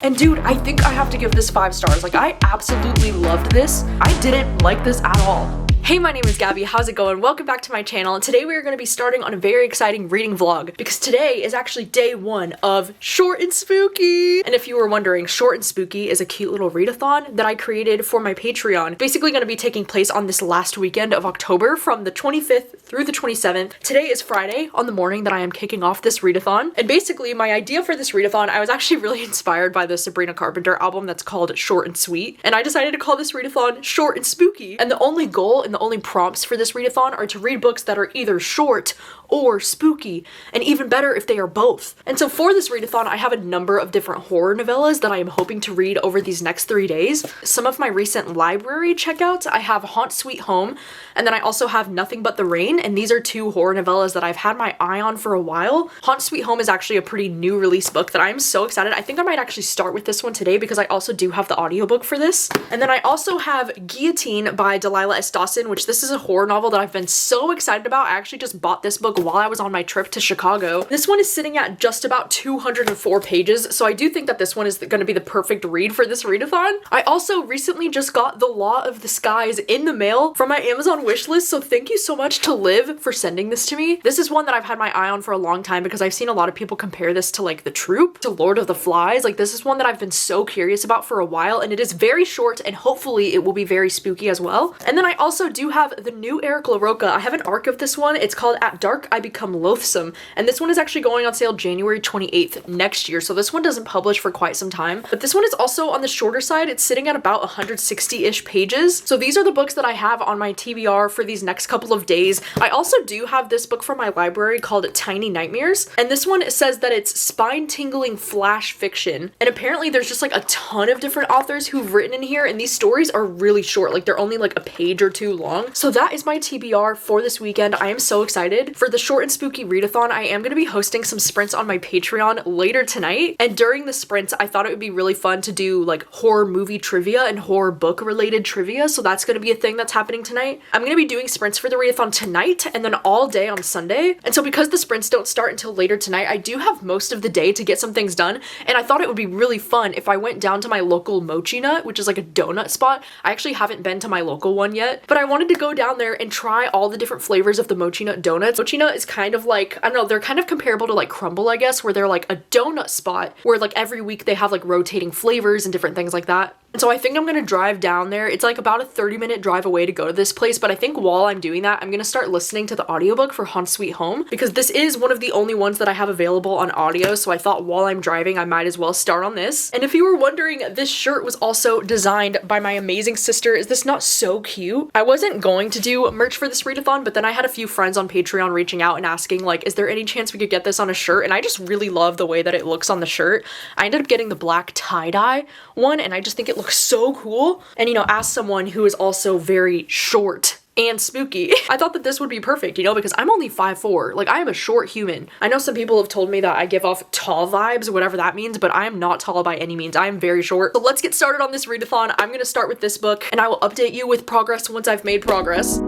And dude, I think I have to give this 5 stars. Like, I absolutely loved this. I didn't like this at all. Hey, my name is Gabby. How's it going? Welcome back to my channel. And today we are going to be starting on a very exciting reading vlog because today is actually day 1 of Short and Spooky. And if you were wondering, Short and Spooky is a cute little readathon that I created for my Patreon. Basically going to be taking place on this last weekend of October from the 25th through the 27th. Today is Friday on the morning that I am kicking off this readathon. And basically my idea for this readathon, I was actually really inspired by the Sabrina Carpenter album that's called Short and Sweet. And I decided to call this readathon Short and Spooky. And the only goal and the only prompts for this readathon are to read books that are either short or spooky, and even better if they are both. And so for this readathon, I have a number of different horror novellas that I am hoping to read over these next 3 days. Some of my recent library checkouts, I have Haunt Sweet Home, and then I also have Nothing But the Rain, and these are 2 horror novellas that I've had my eye on for a while. Haunt Sweet Home is actually a pretty new release book that I'm so excited. I think I might actually start with this one today because I also do have the audiobook for this. And then I also have Guillotine by Delilah S. Dawson, which this is a horror novel that I've been so excited about. I actually just bought this book while I was on my trip to Chicago. This one is sitting at just about 204 pages, so I do think that this one is going to be the perfect read for this readathon. I also recently just got The Law of the Skies in the mail from my Amazon wishlist, so thank you so much to Liv for sending this to me. This is one that I've had my eye on for a long time because I've seen a lot of people compare this to like The Troop, to Lord of the Flies. Like, this is one that I've been so curious about for a while, and it is very short and hopefully it will be very spooky as well. And then I also do have the new Eric LaRocca. I have an arc of this one. It's called At Dark I Become Loathsome, and this one is actually going on sale January 28th next year, so this one doesn't publish for quite some time. But this one is also on the shorter side. It's sitting at about 160-ish pages. So these are the books that I have on my TBR for these next couple of days. I also do have this book from my library called Tiny Nightmares, and this one says that it's spine-tingling flash fiction, and apparently there's just like a ton of different authors who've written in here, and these stories are really short. Like, they're only like a page or 2 long. So that is my TBR for this weekend. I am so excited. For the Short and Spooky readathon, I am going to be hosting some sprints on my Patreon later tonight, and during the sprints I thought it would be really fun to do like horror movie trivia and horror book related trivia, so that's going to be a thing that's happening tonight. I'm going to be doing sprints for the readathon tonight and then all day on Sunday, and so because the sprints don't start until later tonight, I do have most of the day to get some things done, and I thought it would be really fun if I went down to my local Mochi Nut, which is like a donut spot. I actually haven't been to my local one yet, but I wanted to go down there and try all the different flavors of the Mochi Nut donuts. Mochi Nut is kind of like, I don't know, they're kind of comparable to like Crumble, I guess, where they're like a donut spot where like every week they have like rotating flavors and different things like that. And so I think I'm gonna drive down there. It's like about a 30-minute drive away to go to this place, but I think while I'm doing that, I'm gonna start listening to the audiobook for Haunt Sweet Home because this is one of the only ones that I have available on audio, so I thought while I'm driving, I might as well start on this. And if you were wondering, this shirt was also designed by my amazing sister. Is this not so cute? I wasn't going to do merch for this readathon, but then I had a few friends on Patreon reaching out and asking like, is there any chance we could get this on a shirt? And I just really love the way that it looks on the shirt. I ended up getting the black tie-dye one, and I just think it looks so cool. And you know, as someone who is also very short and spooky, I thought that this would be perfect, you know, because I'm only 5'4". Like, I am a short human. I know some people have told me that I give off tall vibes, whatever that means, but I am not tall by any means. I am very short. So let's get started on this readathon. I'm gonna start with this book, and I will update you with progress once I've made progress.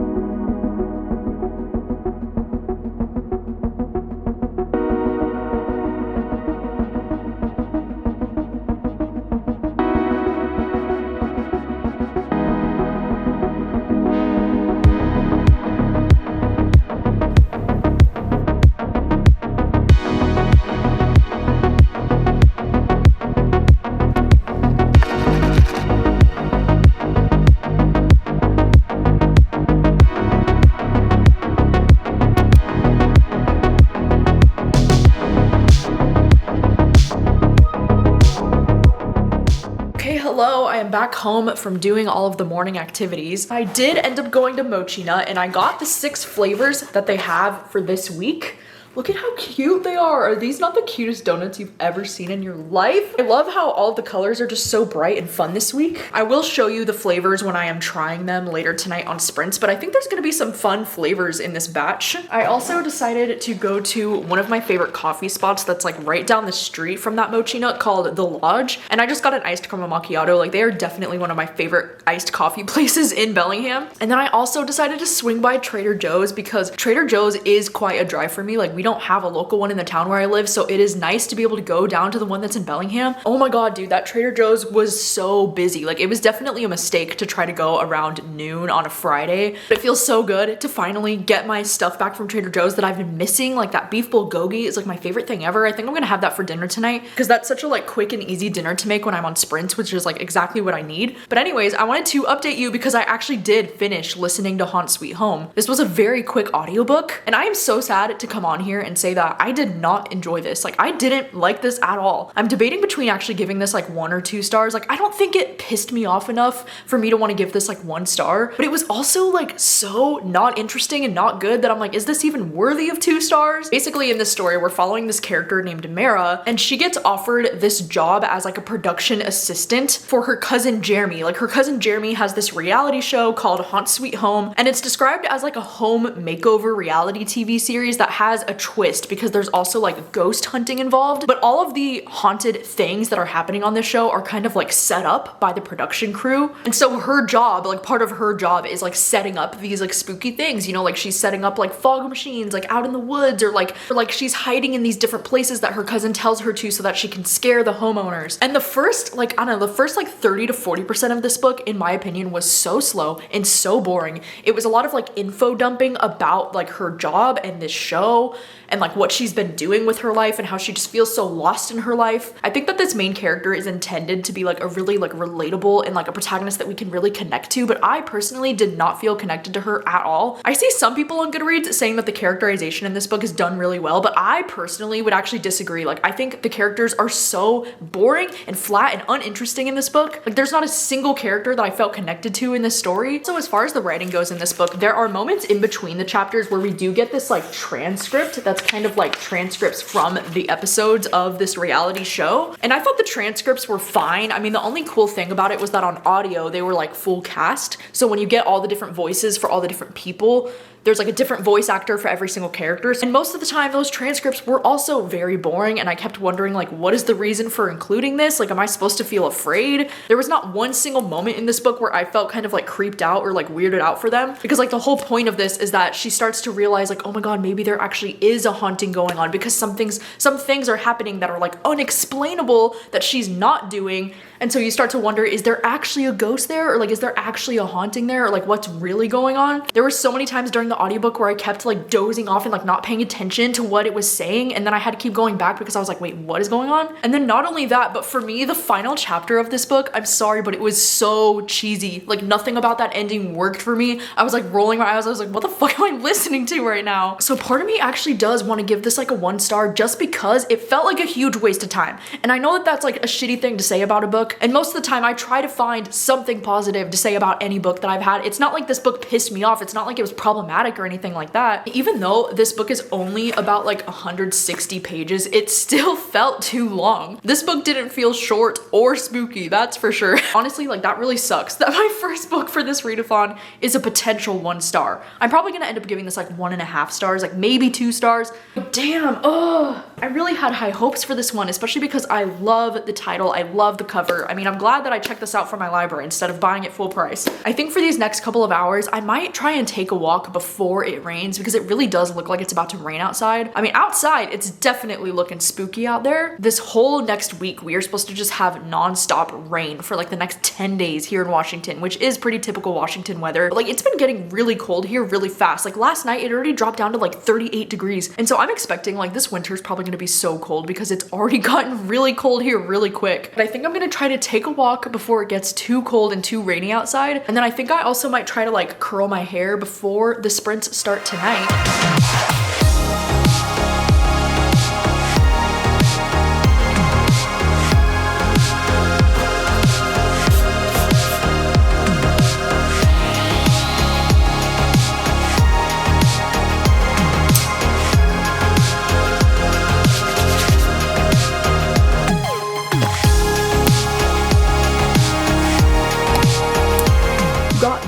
Hello, I am back home from doing all of the morning activities. I did end up going to Mochi Nut, and I got the 6 flavors that they have for this week. Look at how cute they are. Are these not the cutest donuts you've ever seen in your life? I love how all of the colors are just so bright and fun this week. I will show you the flavors when I am trying them later tonight on sprints, but I think there's gonna be some fun flavors in this batch. I also decided to go to one of my favorite coffee spots that's like right down the street from that Mochi Nut called The Lodge, and I just got an iced caramel macchiato. Like, they are definitely one of my favorite iced coffee places in Bellingham. And then I also decided to swing by Trader Joe's because Trader Joe's is quite a drive for me. Like, we we don't have a local one in the town where I live, so it is nice to be able to go down to the one that's in Bellingham. Oh my god, dude, that Trader Joe's was so busy. Like, it was definitely a mistake to try to go around noon on a Friday. But it feels so good to finally get my stuff back from Trader Joe's that I've been missing. Like, that beef bulgogi is like my favorite thing ever. I think I'm gonna have that for dinner tonight because that's such a like quick and easy dinner to make when I'm on sprints, which is like exactly what I need. But anyways, I wanted to update you because I actually did finish listening to Haunt Sweet Home. This was a very quick audiobook, and I am so sad to come on here and say that I did not enjoy this. Like, I didn't like this at all. I'm debating between actually giving this like 1 or 2 stars. Like, I don't think it pissed me off enough for me to want to give this like 1 star, but it was also like so not interesting and not good that I'm like, is this even worthy of 2 stars? Basically, in this story, we're following this character named Mara, and she gets offered this job as like a production assistant for her cousin Jeremy. Like, her cousin Jeremy has this reality show called Haunt Sweet Home, and it's described as like a home makeover reality TV series that has a twist because there's also like ghost hunting involved. But all of the haunted things that are happening on this show are kind of like set up by the production crew. And so her job, like part of her job is like setting up these like spooky things, you know, like she's setting up like fog machines like out in the woods, or like she's hiding in these different places that her cousin tells her to so that she can scare the homeowners. And the first like, I don't know, the first like 30 to 40% of this book, in my opinion, was so slow and so boring. It was a lot of like info dumping about like her job and this show and like what she's been doing with her life and how she just feels so lost in her life. I think that this main character is intended to be like a really like relatable and like a protagonist that we can really connect to, but I personally did not feel connected to her at all. I see some people on Goodreads saying that the characterization in this book is done really well, but I personally would actually disagree. Like, I think the characters are so boring and flat and uninteresting in this book. Like, there's not a single character that I felt connected to in this story. So as far as the writing goes in this book, there are moments in between the chapters where we do get this like transcript that's kind of like transcripts from the episodes of this reality show. And I thought the transcripts were fine. I mean, the only cool thing about it was that on audio, they were like full cast. So when you get all the different voices for all the different people, there's like a different voice actor for every single character. And most of the time, those transcripts were also very boring, and I kept wondering, like, what is the reason for including this? Like, am I supposed to feel afraid? There was not one single moment in this book where I felt kind of like creeped out or like weirded out for them, because like the whole point of this is that she starts to realize like, oh my god, maybe there actually is a haunting going on because some things are happening that are like unexplainable that she's not doing. And so you start to wonder, is there actually a ghost there? Or like, is there actually a haunting there? Or like, what's really going on? There were so many times during the audiobook where I kept like dozing off and like not paying attention to what it was saying. And then I had to keep going back because I was like, wait, what is going on? And then not only that, but for me, the final chapter of this book, I'm sorry, but it was so cheesy. Like, nothing about that ending worked for me. I was like rolling my eyes. I was like, what the fuck am I listening to right now? So part of me actually does want to give this like a 1 star just because it felt like a huge waste of time. And I know that that's like a shitty thing to say about a book. And most of the time I try to find something positive to say about any book that I've had. It's not like this book pissed me off. It's not like it was problematic or anything like that. Even though this book is only about like 160 pages, it still felt too long. This book didn't feel short or spooky, that's for sure. Honestly, like, that really sucks that my first book for this readathon is a potential 1 star. I'm probably gonna end up giving this like 1.5 stars, like maybe 2 stars. But damn, I really had high hopes for this one, especially because I love the title, I love the cover. I mean, I'm glad that I checked this out from my library instead of buying it full price. I think for these next couple of hours, I might try and take a walk before it rains because it really does look like it's about to rain outside. I mean, outside, it's definitely looking spooky out there. This whole next week, we are supposed to just have non-stop rain for like the next 10 days here in Washington, which is pretty typical Washington weather. But like, it's been getting really cold here really fast. Like last night, it already dropped down to like 38 degrees. And so I'm expecting like this winter is probably gonna be so cold because it's already gotten really cold here really quick. But I think I'm gonna try to take a walk before it gets too cold and too rainy outside. And then I think I also might try to like curl my hair before the sprints start tonight.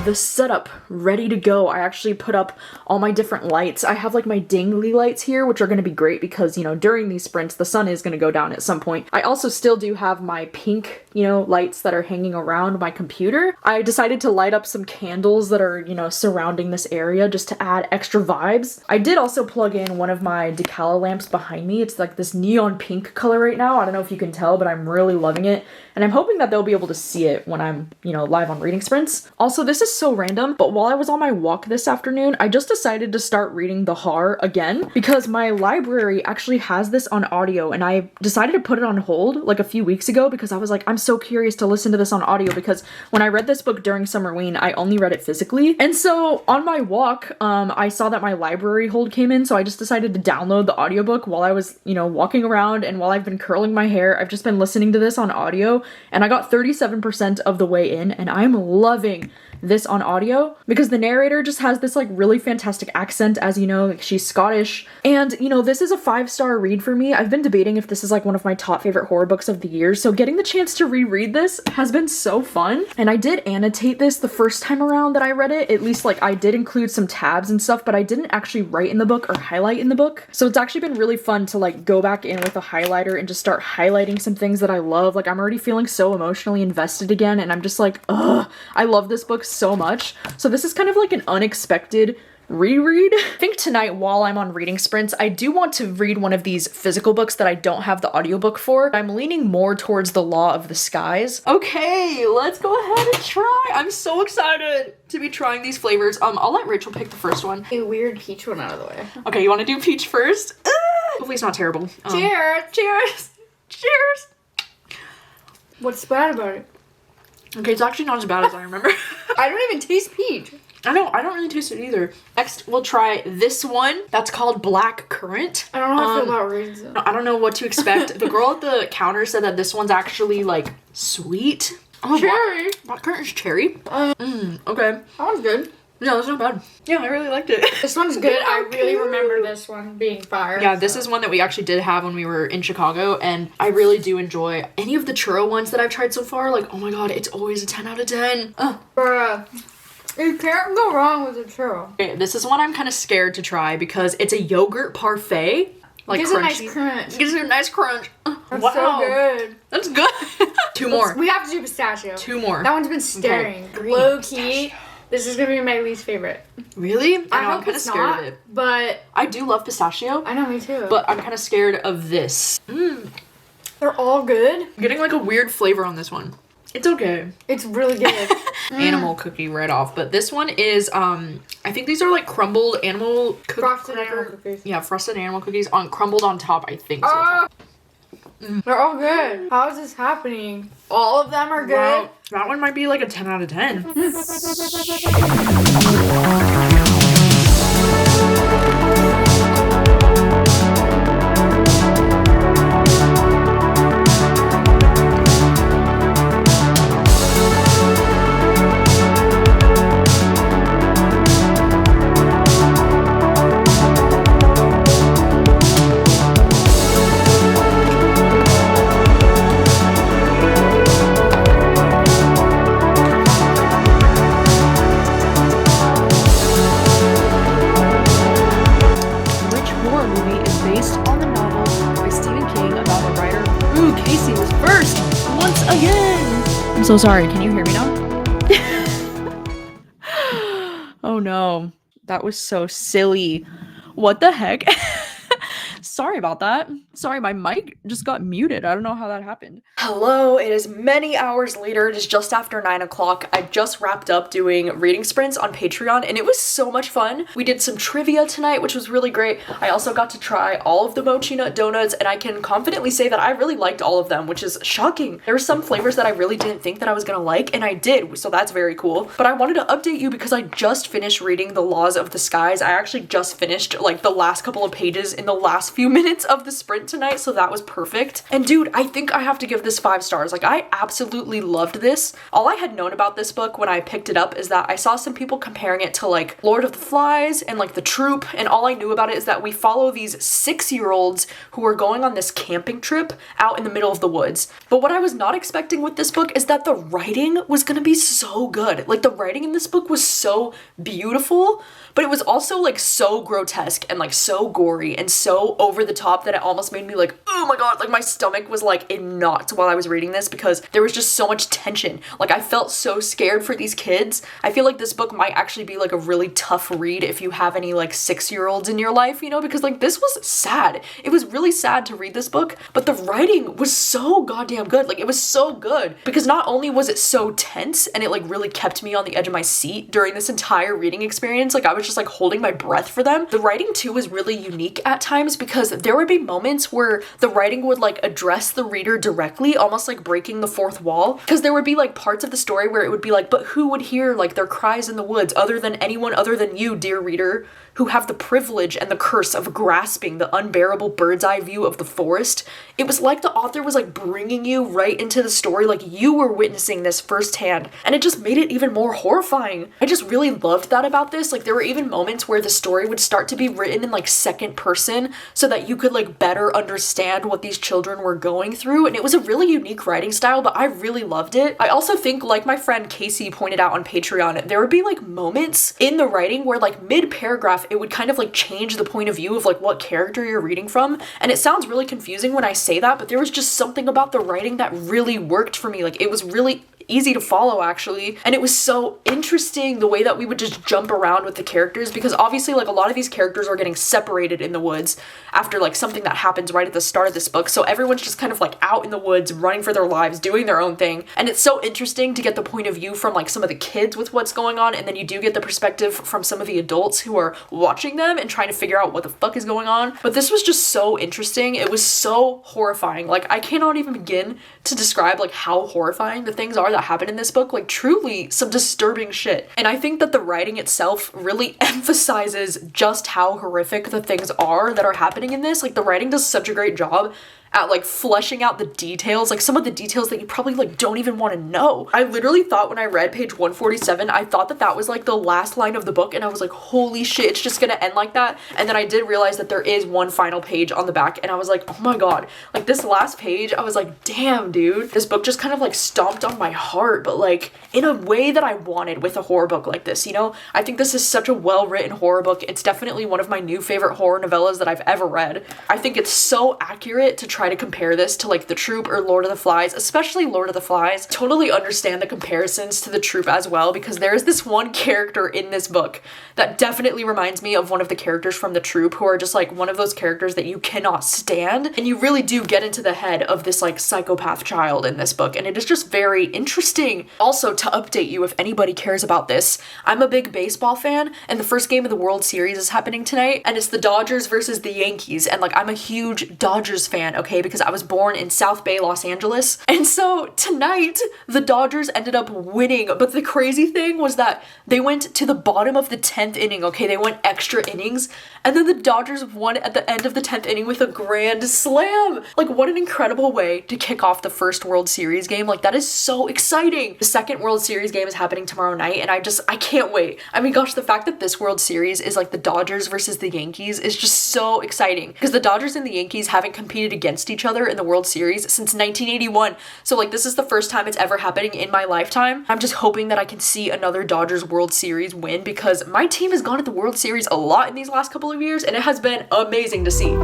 have the setup ready to go. I actually put up all my different lights. I have like my dingly lights here, which are going to be great because, you know, during these sprints, the sun is going to go down at some point. I also still do have my pink, you know, lights that are hanging around my computer. I decided to light up some candles that are, you know, surrounding this area just to add extra vibes. I did also plug in one of my Decala lamps behind me. It's like this neon pink color right now. I don't know if you can tell, but I'm really loving it. And I'm hoping that they'll be able to see it when I'm, you know, live on reading sprints. Also, this is so random, but while I was on my walk this afternoon, I just decided to start reading the Haar again because my library actually has this on audio, and I decided to put it on hold like a few weeks ago because I was like, I'm so curious to listen to this on audio because when I read this book during Summerween, I only read it physically. And so on my walk, I saw that my library hold came in, so I just decided to download the audiobook while I was, you know, walking around, and while I've been curling my hair, I've just been listening to this on audio. And I got 37% of the way in, and I'm loving this on audio because the narrator just has this like really fantastic accent, as you know, like she's Scottish. And you know, this is a 5-star read for me. I've been debating if this is like one of my top favorite horror books of the year, so getting the chance to reread this has been so fun. And I did annotate this the first time around that I read it, at least like I did include some tabs and stuff, but I didn't actually write in the book or highlight in the book. So it's actually been really fun to like go back in with a highlighter and just start highlighting some things that I love. Like I'm already feeling so emotionally invested again, and I'm just like, ugh, I love this book so much. So this is kind of like an unexpected reread. I think tonight while I'm on reading sprints, I do want to read one of these physical books that I don't have the audiobook for. I'm leaning more towards The Law of the Skies. Okay, let's go ahead and try. I'm so excited to be trying these flavors. I'll let Rachel pick the first one. A weird peach one out of the way. Okay, you want to do peach first? Hopefully it's not terrible. Cheers! Cheers! Cheers! What's bad about it? Okay, it's actually not as bad as I remember. I don't even taste peach. I know, I don't really taste it either. Next, we'll try this one. That's called Black Currant. I don't know how I feel about raisins. I don't know what to expect. The girl at the counter said that this one's actually, like, sweet. Oh, cherry. Black Currant is cherry. Okay. That one's good. No, that's not bad. Yeah, I really liked it. This one's good. I really remember this one being fire. Yeah, this is one that we actually did have when we were in Chicago, and I really do enjoy any of the churro ones that I've tried so far. Like, oh my god, it's always a 10 out of 10. Bruh. You can't go wrong with a churro. Okay, this is one I'm kind of scared to try because it's a yogurt parfait. Like gives crunchy. A nice crunch. Gives it a nice crunch. That's wow. so good. That's good. Two more. We have to do pistachio. Two more. That one's been staring. Okay. Low key. This is gonna be my least favorite. Really? I know, hope I'm kind of it's scared not, of it. But I do love pistachio. I know, me too. But I'm kind of scared of this. They're all good. I'm getting like a weird flavor on this one. It's okay. It's really good. Animal cookie right off. But this one is, I think these are like crumbled animal cookies. Frosted animal cookies. Yeah, frosted animal cookies on crumbled on top, I think. So. They're all good. How is this happening? All of them are good? Wow, that one might be like a 10 out of 10. I'm so sorry. Can you hear me now? Oh no. That was so silly. What the heck? Sorry about that. Sorry, my mic just got muted. I don't know how that happened. Hello, it is many hours later. It is just after 9 o'clock. I just wrapped up doing reading sprints on Patreon, and it was so much fun. We did some trivia tonight, which was really great. I also got to try all of the mochi nut donuts, and I can confidently say that I really liked all of them, which is shocking. There were some flavors that I really didn't think that I was gonna like, and I did, so that's very cool. But I wanted to update you because I just finished reading The Laws of the Skies. I actually just finished like the last couple of pages in the last few minutes of the sprint different tonight, so that was perfect. And dude, I think I have to give this 5 stars. Like, I absolutely loved this. All I had known about this book when I picked it up is that I saw some people comparing it to like Lord of the Flies and like The Troop, and all I knew about it is that we follow these 6-year-olds who are going on this camping trip out in the middle of the woods. But what I was not expecting with this book is that the writing was gonna be so good. Like, the writing in this book was so beautiful, but it was also like so grotesque and like so gory and so over the top that it almost made me like, oh my god, like my stomach was like in knots while I was reading this because there was just so much tension. Like, I felt so scared for these kids. I feel like this book might actually be like a really tough read if you have any like 6-year-olds in your life, you know, because like this was sad. It was really sad to read this book, but the writing was so goddamn good. Like, it was so good because not only was it so tense and it like really kept me on the edge of my seat during this entire reading experience, like I was just like holding my breath for them. The writing too was really unique at times because there would be moments where the writing would like address the reader directly, almost like breaking the fourth wall, because there would be like parts of the story where it would be like, but who would hear like their cries in the woods other than anyone other than you, dear reader, who have the privilege and the curse of grasping the unbearable bird's eye view of the forest. It was like the author was like bringing you right into the story, like you were witnessing this firsthand, and it just made it even more horrifying. I just really loved that about this. Like, there were even moments where the story would start to be written in like second person so that you could like better understand what these children were going through, and it was a really unique writing style, but I really loved it. I also think, like my friend Casey pointed out on Patreon, there would be like moments in the writing where like mid-paragraph it would kind of like change the point of view of like what character you're reading from, and it sounds really confusing when I say that, but there was just something about the writing that really worked for me. Like, it was really easy to follow actually, and it was so interesting the way that we would just jump around with the characters, because obviously like a lot of these characters are getting separated in the woods after like something that happens right at the start of this book, so everyone's just kind of like out in the woods running for their lives, doing their own thing, and it's so interesting to get the point of view from like some of the kids with what's going on, and then you do get the perspective from some of the adults who are watching them and trying to figure out what the fuck is going on. But this was just so interesting. It was so horrifying. Like, I cannot even begin to describe like how horrifying the things are that happen in this book. Like, truly some disturbing shit. And I think that the writing itself really emphasizes just how horrific the things are that are happening in this. Like, the writing does such a great job at like fleshing out the details, like some of the details that you probably like don't even want to know. I literally thought when I read page 147, I thought that that was like the last line of the book, and I was like, holy shit, it's just gonna end like that. And then I did realize that there is one final page on the back, and I was like, oh my god, like this last page, I was like, damn dude, this book just kind of like stomped on my heart, but like in a way that I wanted with a horror book like this, you know? I think this is such a well-written horror book. It's definitely one of my new favorite horror novellas that I've ever read. I think it's so accurate to try to compare this to like The Troop or Lord of the Flies, especially Lord of the Flies. Totally understand the comparisons to The Troop as well, because there is this one character in this book that definitely reminds me of one of the characters from The Troop, who are just like one of those characters that you cannot stand, and you really do get into the head of this like psychopath child in this book, and it is just very interesting. Also, to update you if anybody cares about this, I'm a big baseball fan, and the first game of the World Series is happening tonight, and it's the Dodgers versus the Yankees, and like I'm a huge Dodgers fan, okay, because I was born in South Bay, Los Angeles. And so tonight, the Dodgers ended up winning, but the crazy thing was that they went to the bottom of the 10th inning, okay? They went extra innings, and then the Dodgers won at the end of the 10th inning with a grand slam. Like, what an incredible way to kick off the first World Series game. Like, that is so exciting. The second World Series game is happening tomorrow night, and I can't wait. I mean, gosh, the fact that this World Series is like the Dodgers versus the Yankees is just so exciting, because the Dodgers and the Yankees haven't competed against each other in the World Series since 1981. So like, this is the first time it's ever happening in my lifetime. I'm just hoping that I can see another Dodgers World Series win, because my team has gone to the World Series a lot in these last couple of years, and it has been amazing to see.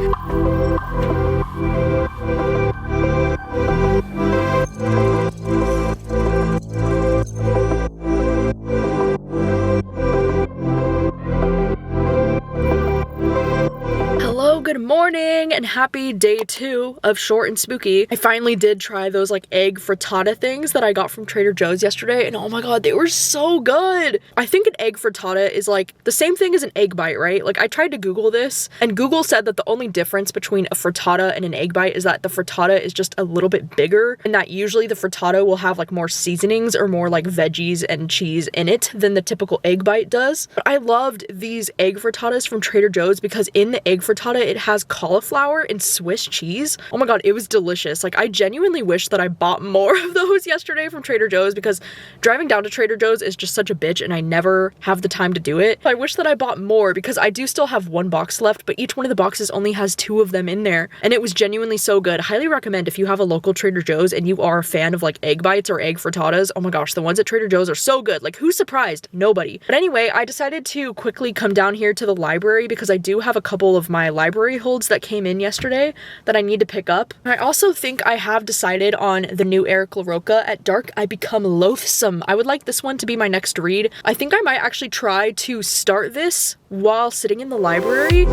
Good morning and happy day 2 of Short and Spooky. I finally did try those like egg frittata things that I got from Trader Joe's yesterday, and oh my god, they were so good. I think an egg frittata is like the same thing as an egg bite, right? Like, I tried to Google this, and Google said that the only difference between a frittata and an egg bite is that the frittata is just a little bit bigger, and that usually the frittata will have like more seasonings or more like veggies and cheese in it than the typical egg bite does. But I loved these egg frittatas from Trader Joe's because in the egg frittata, it has cauliflower and Swiss cheese. Oh my god, it was delicious. Like, I genuinely wish that I bought more of those yesterday from Trader Joe's, because driving down to Trader Joe's is just such a bitch and I never have the time to do it. I wish that I bought more, because I do still have one box left, but each one of the boxes only has 2 of them in there, and it was genuinely so good. Highly recommend if you have a local Trader Joe's and you are a fan of like egg bites or egg frittatas. Oh my gosh, the ones at Trader Joe's are so good. Like, who's surprised? Nobody. But anyway, I decided to quickly come down here to the library because I do have a couple of my library holds that came in yesterday that I need to pick up. I also think I have decided on the new Eric LaRocca, At Dark I Become Loathsome. I would like this one to be my next read. I think I might actually try to start this while sitting in the library.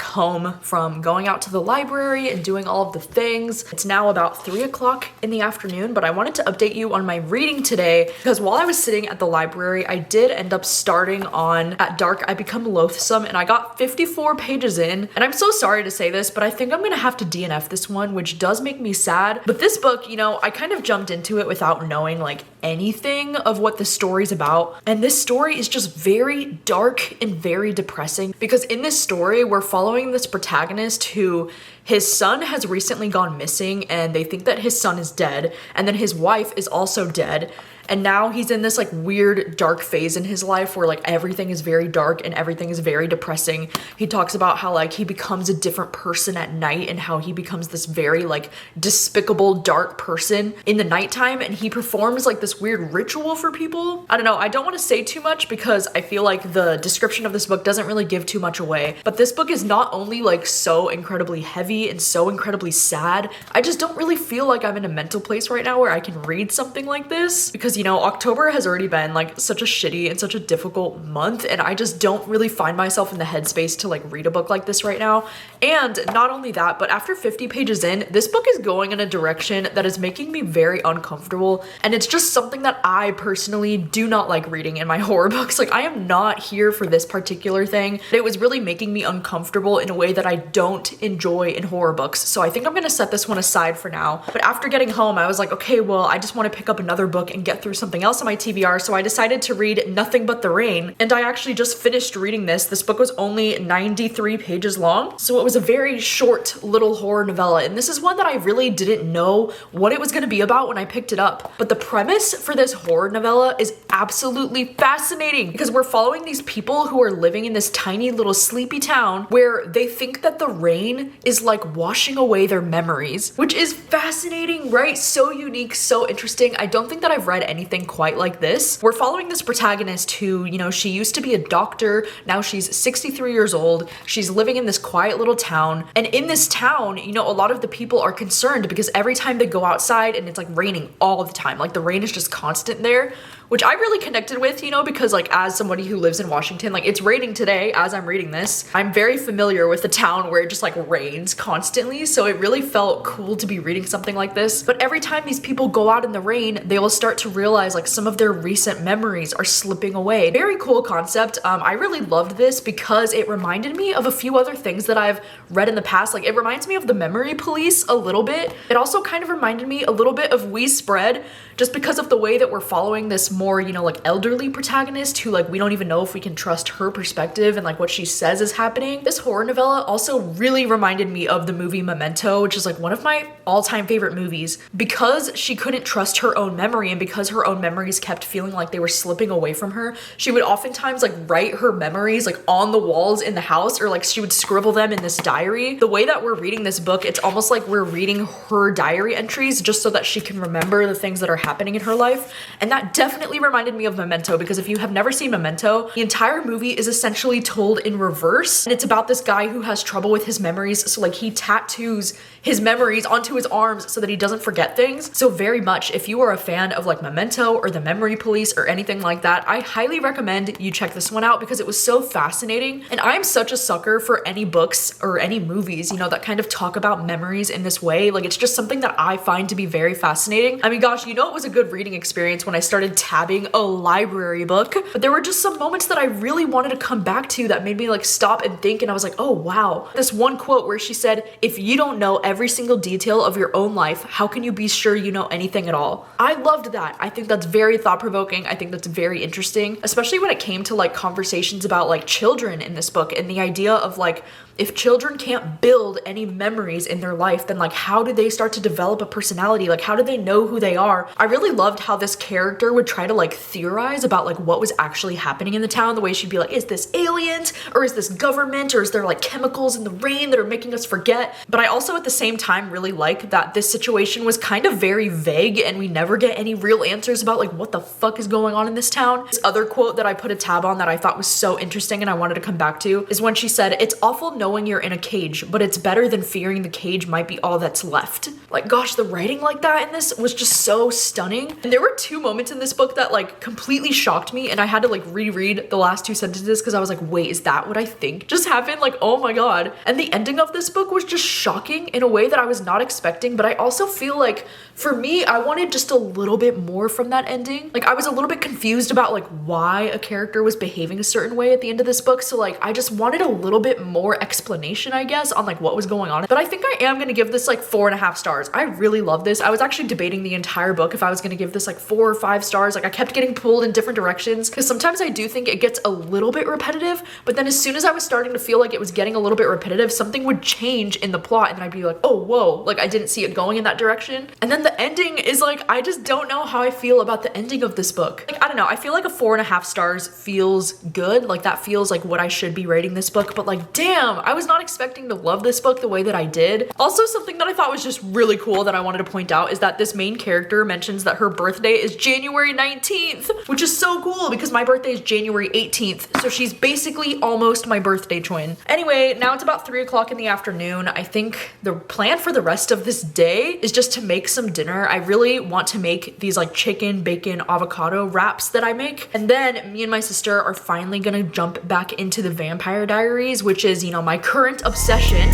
Home from going out to the library and doing all of the things. It's now about 3 o'clock in the afternoon, but I wanted to update you on my reading today because while I was sitting at the library, I did end up starting on At Dark I Become Loathsome, and I got 54 pages in. And I'm so sorry to say this, but I think I'm gonna have to DNF this one, which does make me sad. But this book, you know, I kind of jumped into it without knowing like anything of what the story's about. And this story is just very dark and very depressing because in this story, we're following this protagonist who his son has recently gone missing and they think that his son is dead, and then his wife is also dead. And now he's in this like weird dark phase in his life where like everything is very dark and everything is very depressing. He talks about how like he becomes a different person at night and how he becomes this very like despicable dark person in the nighttime, and he performs like this weird ritual for people. I don't know, I don't want to say too much because I feel like the description of this book doesn't really give too much away, but this book is not only like so incredibly heavy and so incredibly sad, I just don't really feel like I'm in a mental place right now where I can read something like this because, you know, October has already been like such a shitty and such a difficult month, and I just don't really find myself in the headspace to like read a book like this right now. And not only that, but after 50 pages in, this book is going in a direction that is making me very uncomfortable, and it's just something that I personally do not like reading in my horror books. Like, I am not here for this particular thing. It was really making me uncomfortable in a way that I don't enjoy in horror books, so I think I'm gonna set this one aside for now. But after getting home, I was like, okay, well, I just want to pick up another book and get through something else on my TBR, so I decided to read Nothing But the Rain, and I actually just finished reading this. This book was only 93 pages long, so it was a very short little horror novella, and this is one that I really didn't know what it was going to be about when I picked it up. But the premise for this horror novella is absolutely fascinating because we're following these people who are living in this tiny little sleepy town where they think that the rain is like washing away their memories, which is fascinating, right? So unique, so interesting. I don't think that I've read anything quite like this. We're following this protagonist who, you know, she used to be a doctor. Now she's 63 years old. She's living in this quiet little town. And in this town, you know, a lot of the people are concerned because every time they go outside and it's like raining all the time, like the rain is just constant there, which I really connected with, you know, because like as somebody who lives in Washington, like it's raining today as I'm reading this. I'm very familiar with the town where it just like rains constantly. So it really felt cool to be reading something like this. But every time these people go out in the rain, they will start to realize like some of their recent memories are slipping away. Very cool concept. I really loved this because it reminded me of a few other things that I've read in the past. Like it reminds me of The Memory Police a little bit. It also kind of reminded me a little bit of We Spread, just because of the way that we're following this more, you know, like elderly protagonist who like we don't even know if we can trust her perspective and like what she says is happening. This horror novella also really reminded me of the movie Memento, which is like one of my all-time favorite movies, because she couldn't trust her own memory and because her own memories kept feeling like they were slipping away from her. She would oftentimes like write her memories like on the walls in the house, or like she would scribble them in this diary. The way that we're reading this book, it's almost like we're reading her diary entries just so that she can remember the things that are happening in her life. And that definitely definitely reminded me of Memento, because if you have never seen Memento, the entire movie is essentially told in reverse, and it's about this guy who has trouble with his memories, so like he tattoos his memories onto his arms so that he doesn't forget things. So very much, if you are a fan of like Memento or The Memory Police or anything like that, I highly recommend you check this one out because it was so fascinating. And I'm such a sucker for any books or any movies, you know, that kind of talk about memories in this way. Like, it's just something that I find to be very fascinating. I mean, gosh, you know, it was a good reading experience when I started tabbing a library book, but there were just some moments that I really wanted to come back to that made me like stop and think, and I was like, oh wow. This one quote where she said, "If you don't know every single detail of your own life, how can you be sure you know anything at all?" I loved that. I think that's very thought-provoking. I think that's very interesting, especially when it came to like conversations about like children in this book, and the idea of like, if children can't build any memories in their life, then like how do they start to develop a personality? Like, how do they know who they are? I really loved how this character would try to like theorize about like what was actually happening in the town. The way she'd be like, is this aliens, or is this government, or is there like chemicals in the rain that are making us forget? But I also at the same time really like that this situation was kind of very vague, and we never get any real answers about like what the fuck is going on in this town. This other quote that I put a tab on that I thought was so interesting and I wanted to come back to is when she said, "It's awful knowing you're in a cage, but it's better than fearing the cage might be all that's left." Like, gosh, the writing like that in this was just so stunning. And there were two moments in this book that like completely shocked me, and I had to like reread the last two sentences because I was like, wait, is that what I think just happened? Like, oh my god. And the ending of this book was just shocking in a way that I was not expecting, but I also feel like for me, I wanted just a little bit more from that ending. Like, I was a little bit confused about like why a character was behaving a certain way at the end of this book, so like I just wanted a little bit more explanation, I guess, on like what was going on. But I think I am gonna give this like 4.5 stars. I really love this. I was actually debating the entire book if I was gonna give this like 4 or 5 stars. Like, I kept getting pulled in different directions because sometimes I do think it gets a little bit repetitive, but then as soon as I was starting to feel like it was getting a little bit repetitive, something would change in the plot and then I'd be like, oh whoa, like I didn't see it going in that direction. And then the ending is like, I just don't know how I feel about the ending of this book. Like, I don't know, I feel like a 4.5 stars feels good. Like, that feels like what I should be rating this book, but like, damn, I was not expecting to love this book the way that I did. Also, something that I thought was just really cool that I wanted to point out is that this main character mentions that her birthday is January 19th, which is so cool because my birthday is January 18th. So she's basically almost my birthday twin. Anyway, now it's about 3 o'clock in the afternoon. I think the plan for the rest of this day is just to make some dinner. I really want to make these like chicken, bacon, avocado wraps that I make. And then me and my sister are finally gonna jump back into the Vampire Diaries, which is, you know, my current obsession.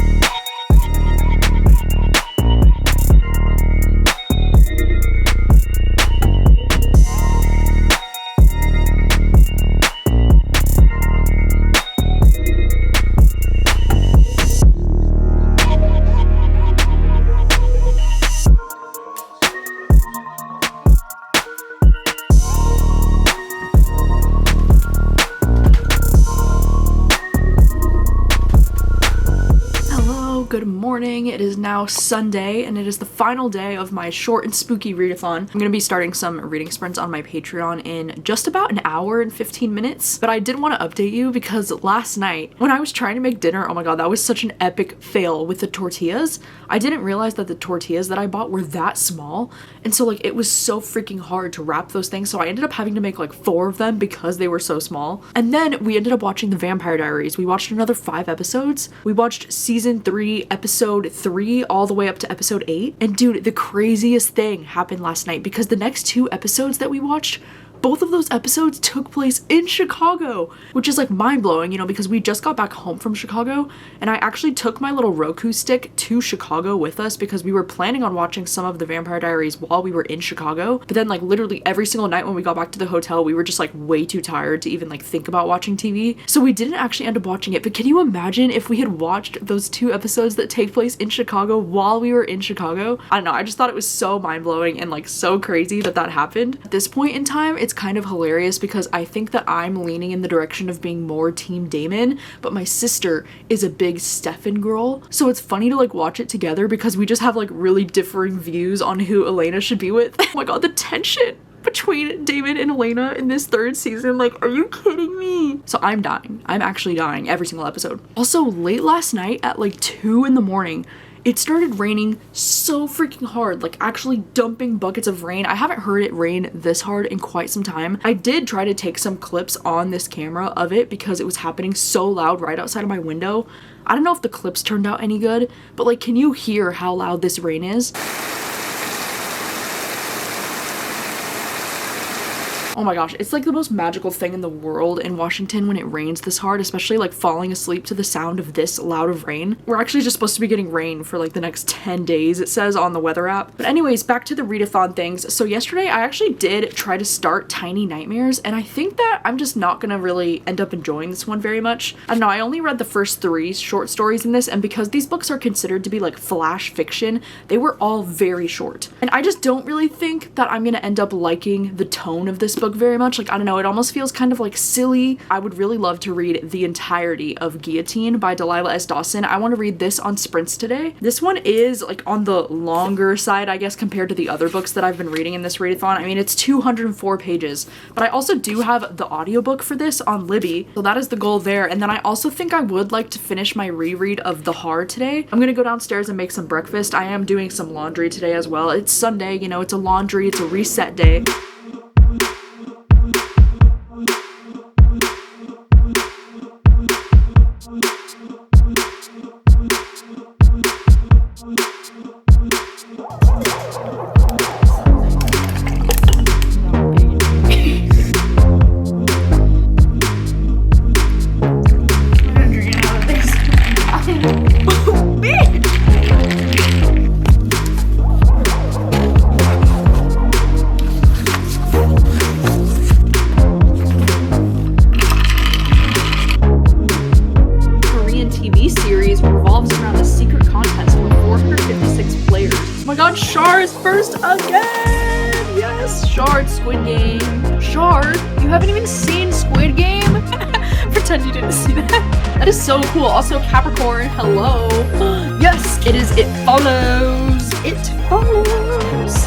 Good morning. It is now Sunday and it is the final day of my short and spooky readathon. I'm going to be starting some reading sprints on my Patreon in just about an hour and 15 minutes, but I did want to update you because last night when I was trying to make dinner, oh my god, that was such an epic fail with the tortillas. I didn't realize that the tortillas that I bought were that small, and so like it was so freaking hard to wrap those things, so I ended up having to make like 4 of them because they were so small. And then we ended up watching the Vampire Diaries. We watched another 5 episodes. We watched season 3 episode 3 all the way up to episode 8, and dude, the craziest thing happened last night because the next 2 episodes that we watched, both of those episodes took place in Chicago, which is like mind-blowing, you know, because we just got back home from Chicago and I actually took my little Roku stick to Chicago with us because we were planning on watching some of the Vampire Diaries while we were in Chicago, but then like literally every single night when we got back to the hotel we were just like way too tired to even like think about watching TV, so we didn't actually end up watching it. But can you imagine if we had watched those 2 episodes that take place in Chicago while we were in Chicago? I don't know, I just thought it was so mind-blowing and like so crazy that that happened. At this point in time, it's kind of hilarious because I think that I'm leaning in the direction of being more team Damon, but my sister is a big Stefan girl, so it's funny to like watch it together because we just have like really differing views on who Elena should be with. Oh my god, the tension between Damon and Elena in this 3rd season, like, are you kidding me? So I'm dying. I'm actually dying every single episode. Also, late last night at like 2 in the morning, it started raining so freaking hard, like actually dumping buckets of rain. I haven't heard it rain this hard in quite some time. I did try to take some clips on this camera of it because it was happening so loud right outside of my window. I don't know if the clips turned out any good, but like, can you hear how loud this rain is? Oh my gosh, it's like the most magical thing in the world in Washington when it rains this hard, especially like falling asleep to the sound of this loud of rain. We're actually just supposed to be getting rain for like the next 10 days, it says on the weather app. But anyways, back to the readathon things. So yesterday I actually did try to start Tiny Nightmares, and I think that I'm just not gonna really end up enjoying this one very much. I don't know, I only read the first 3 short stories in this, and because these books are considered to be like flash fiction, they were all very short. And I just don't really think that I'm gonna end up liking the tone of this book very much. Like, I don't know, it almost feels kind of like silly. I would really love to read the entirety of Guillotine by Delilah S. Dawson. I want to read this on sprints today. This one is like on the longer side, I guess, compared to the other books that I've been reading in this readathon. I mean, it's 204 pages, but I also do have the audiobook for this on Libby, so that is the goal there. And then I also think I would like to finish my reread of The Haar today. I'm gonna go downstairs and make some breakfast. I am doing some laundry today as well. It's Sunday, you know, it's a laundry, it's a reset day. First again! Yes! Shard, Squid Game. Shard? You haven't even seen Squid Game? Pretend you didn't see that. That is so cool. Also, Capricorn, hello. Yes! It is It Follows. It Follows.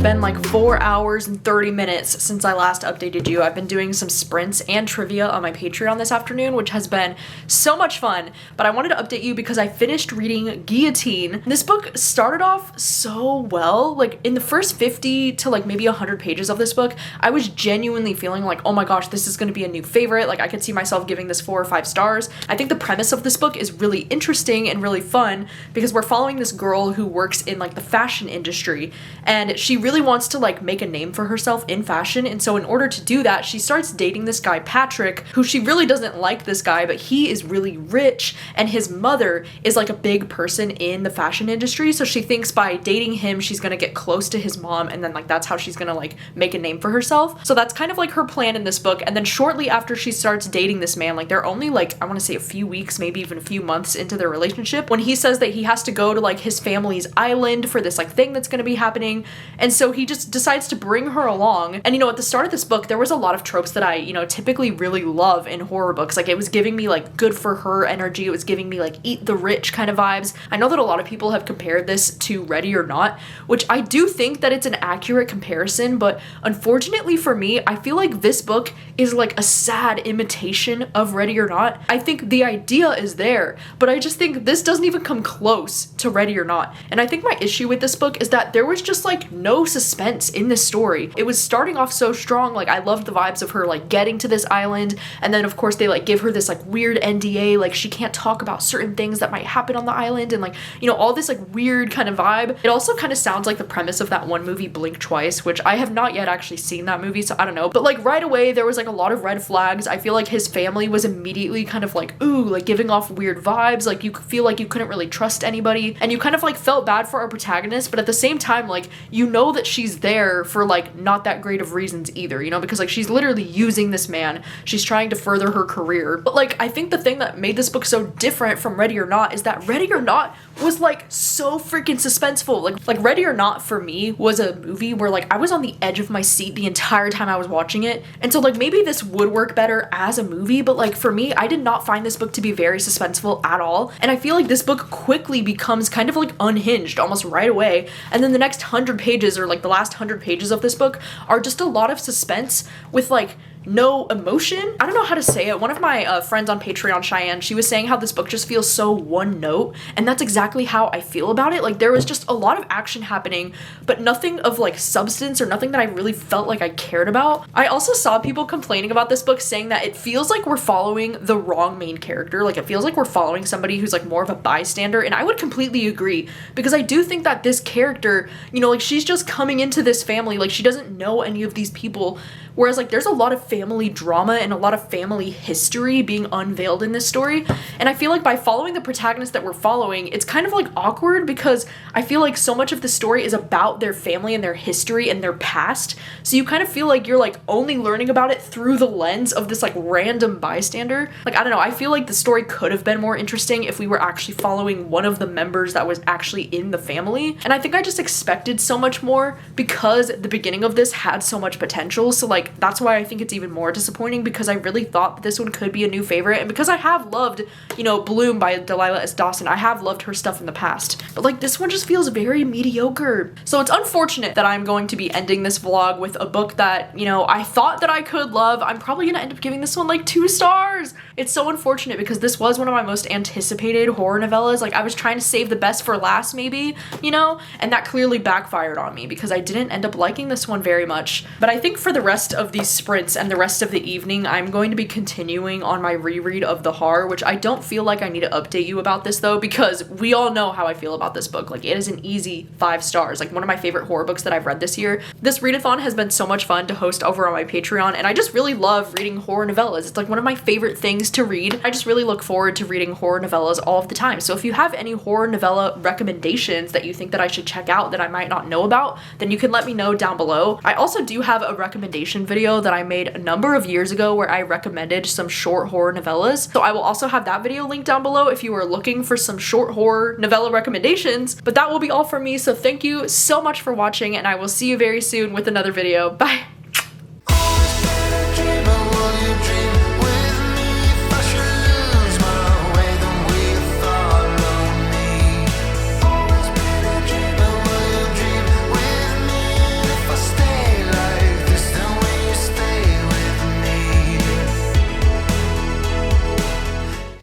Been like 4 hours and 30 minutes since I last updated you. I've been doing some sprints and trivia on my Patreon this afternoon, which has been so much fun, but I wanted to update you because I finished reading Guillotine. This book started off so well. Like in the first 50 to like maybe 100 pages of this book, I was genuinely feeling like, oh my gosh, this is going to be a new favorite. Like I could see myself giving this 4 or 5 stars. I think the premise of this book is really interesting and really fun because we're following this girl who works in like the fashion industry, and she really wants to like make a name for herself in fashion. And so in order to do that, she starts dating this guy Patrick, who she really doesn't like this guy, but he is really rich and his mother is like a big person in the fashion industry. So she thinks by dating him, she's gonna get close to his mom, and then like that's how she's gonna like make a name for herself. So that's kind of like her plan in this book. And then shortly after she starts dating this man, like they're only like, I want to say a few weeks, maybe even a few months into their relationship, when he says that he has to go to like his family's island for this like thing that's gonna be happening. And so he just decides to bring her along. And you know, at the start of this book, there was a lot of tropes that I, you know, typically really love in horror books. Like it was giving me like good for her energy. It was giving me like eat the rich kind of vibes. I know that a lot of people have compared this to Ready or Not, which I do think that it's an accurate comparison, but unfortunately for me, I feel like this book is like a sad imitation of Ready or Not. I think the idea is there, but I just think this doesn't even come close to Ready or Not. And I think my issue with this book is that there was just like no suspense in this story. It was starting off so strong. Like I loved the vibes of her like getting to this island, and then of course they like give her this like weird NDA, like she can't talk about certain things that might happen on the island, and like, you know, all this like weird kind of vibe. It also kind of sounds like the premise of that one movie Blink Twice, which I have not yet actually seen that movie, so I don't know. But like right away there was like a lot of red flags. I feel like his family was immediately kind of like, ooh, like giving off weird vibes. Like you feel like you couldn't really trust anybody, and you kind of like felt bad for our protagonist, but at the same time, like, you know that she she's there for like not that great of reasons either, you know, because like she's literally using this man. She's trying to further her career. But like I think the thing that made this book so different from Ready or Not is that Ready or Not was like so freaking suspenseful. Like Ready or Not for me was a movie where like I was on the edge of my seat the entire time I was watching it. And so like maybe this would work better as a movie, but like for me, I did not find this book to be very suspenseful at all. And I feel like this book quickly becomes kind of like unhinged almost right away. And then the next 100 pages or like the last 100 pages of this book are just a lot of suspense with like no emotion. I don't know how to say it. One of my friends on Patreon, Cheyenne, she was saying how this book just feels so one note, and that's exactly how I feel about it. Like there was just a lot of action happening, but nothing of like substance or nothing that I really felt like I cared about. I also saw people complaining about this book saying that it feels like we're following the wrong main character. Like it feels like we're following somebody who's like more of a bystander, and I would completely agree, because I do think that this character, you know, like she's just coming into this family, like she doesn't know any of these people. Whereas like there's a lot of family drama and a lot of family history being unveiled in this story. And I feel like by following the protagonist that we're following, it's kind of like awkward, because I feel like so much of the story is about their family and their history and their past. So you kind of feel like you're like only learning about it through the lens of this like random bystander. Like, I don't know, I feel like the story could have been more interesting if we were actually following one of the members that was actually in the family. And I think I just expected so much more because the beginning of this had so much potential. So like that's why I think it's even more disappointing, because I really thought that this one could be a new favorite, and because I have loved, you know, Bloom by Delilah S. Dawson. I have loved her stuff in the past, but like this one just feels very mediocre. So it's unfortunate that I'm going to be ending this vlog with a book that, you know, I thought that I could love. I'm probably gonna end up giving this one like 2 stars. It's so unfortunate because this was one of my most anticipated horror novellas. Like I was trying to save the best for last maybe, you know, and that clearly backfired on me because I didn't end up liking this one very much. But I think for the rest of these sprints and the rest of the evening, I'm going to be continuing on my reread of the Haar, which I don't feel like I need to update you about this though, because we all know how I feel about this book. Like it is an easy 5 stars, like one of my favorite horror books that I've read this year. This readathon has been so much fun to host over on my Patreon, and I just really love reading horror novellas. It's like one of my favorite things to read. I just really look forward to reading horror novellas all of the time. So if you have any horror novella recommendations that you think that I should check out that I might not know about, then you can let me know down below. I also do have a recommendation video that I made a number of years ago where I recommended some short horror novellas. So I will also have that video linked down below if you are looking for some short horror novella recommendations. But that will be all from me. So thank you so much for watching, and I will see you very soon with another video. Bye.